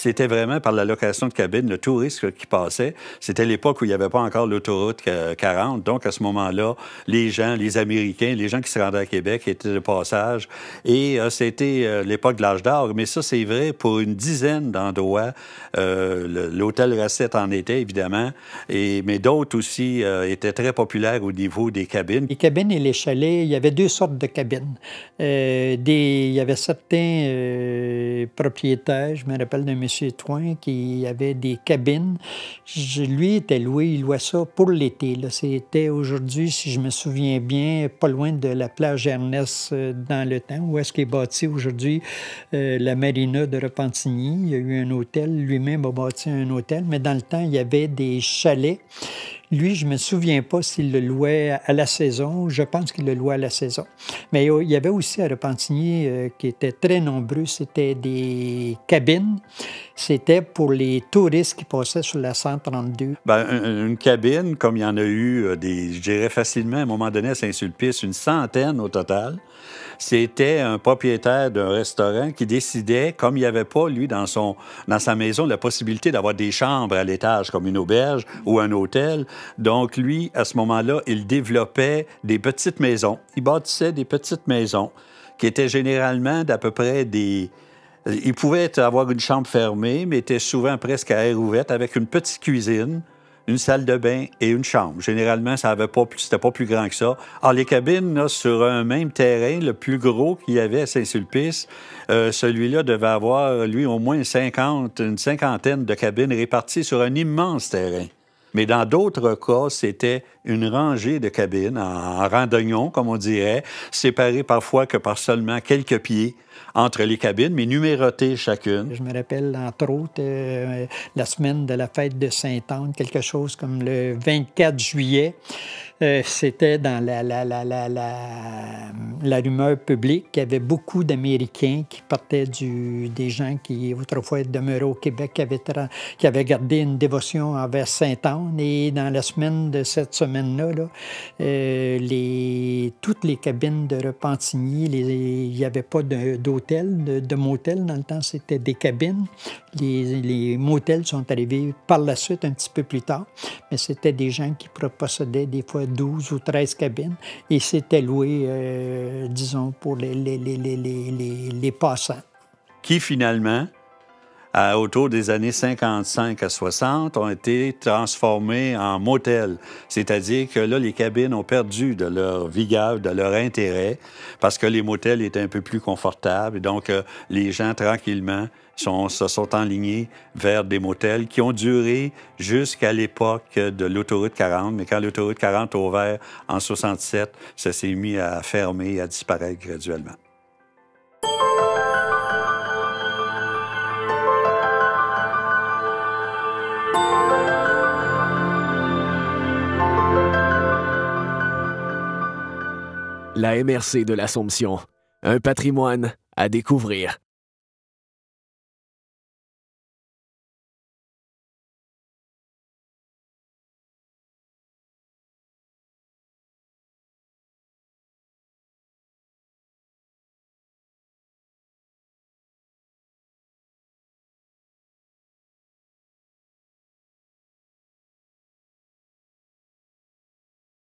c'était vraiment par la location de cabines, le tourisme qui passait. C'était l'époque où il n'y avait pas encore l'autoroute 40. Donc, à ce moment-là, les gens, les Américains, les gens qui se rendaient à Québec étaient de passage. Et c'était l'époque de l'âge d'or. Mais ça, c'est vrai pour une dizaine d'endroits. L'hôtel Racette en était, évidemment. Mais d'autres aussi étaient très populaires au niveau des cabines. Les cabines et les chalets, il y avait deux sortes de cabines. Il y avait certains propriétaires, je me rappelle d'un monsieur Toin qui avait des cabines. Lui était loué, il louait ça pour l'été. C'était aujourd'hui, si je me souviens bien, pas loin de la plage Ernest dans le temps, où est-ce qu'est bâti aujourd'hui la marina de Repentigny. Il y a eu un hôtel, lui-même a bâti un hôtel, mais dans le temps, il y avait des chalets. Lui, je ne me souviens pas s'il le louait à la saison. Je pense qu'il le louait à la saison. Mais il y avait aussi à Repentigny, qui étaient très nombreux, c'était des cabines. C'était pour les touristes qui passaient sur la 132. Une cabine, comme il y en a eu, je dirais facilement, à un moment donné, à Saint-Sulpice, une centaine au total. C'était un propriétaire d'un restaurant qui décidait, comme il n'y avait pas, lui, dans sa maison, la possibilité d'avoir des chambres à l'étage, comme une auberge ou un hôtel. Donc, lui, à ce moment-là, il développait des petites maisons. Il bâtissait des petites maisons qui étaient généralement d'à peu près des... Il pouvait avoir une chambre fermée, mais était souvent presque à air ouverte, avec une petite cuisine, une salle de bain et une chambre. Généralement, c'était pas plus grand que ça. Alors, les cabines, là, sur un même terrain, le plus gros qu'il y avait à Saint-Sulpice, celui-là devait avoir, lui, au moins une cinquantaine de cabines réparties sur un immense terrain. Mais dans d'autres cas, c'était une rangée de cabines en rang d'oignon, comme on dirait, séparées parfois que par seulement quelques pieds entre les cabines, mais numérotées chacune. Je me rappelle, entre autres, la semaine de la fête de Sainte-Anne, quelque chose comme le 24 juillet. C'était dans la rumeur publique qu'il y avait beaucoup d'Américains qui partaient des gens qui, autrefois, demeuraient au Québec, qui avaient gardé une dévotion envers Sainte-Anne. Et dans la semaine de cette semaine-là, toutes les cabines de Repentigny, il n'y avait pas d'hôtel, de motel. Dans le temps, c'était des cabines. Les motels sont arrivés par la suite, un petit peu plus tard. Mais c'était des gens qui possédaient des fois 12 ou 13 cabines et c'était loué, disons, pour les passants. Qui, finalement, autour des années 55 à 60, ont été transformés en motels. C'est-à-dire que là, les cabines ont perdu de leur vigueur, de leur intérêt, parce que les motels étaient un peu plus confortables. Et donc, les gens, tranquillement, se sont enlignés vers des motels qui ont duré jusqu'à l'époque de l'autoroute 40. Mais quand l'autoroute 40 a ouvert en 67, ça s'est mis à fermer et à disparaître graduellement. La MRC de l'Assomption, un patrimoine à découvrir.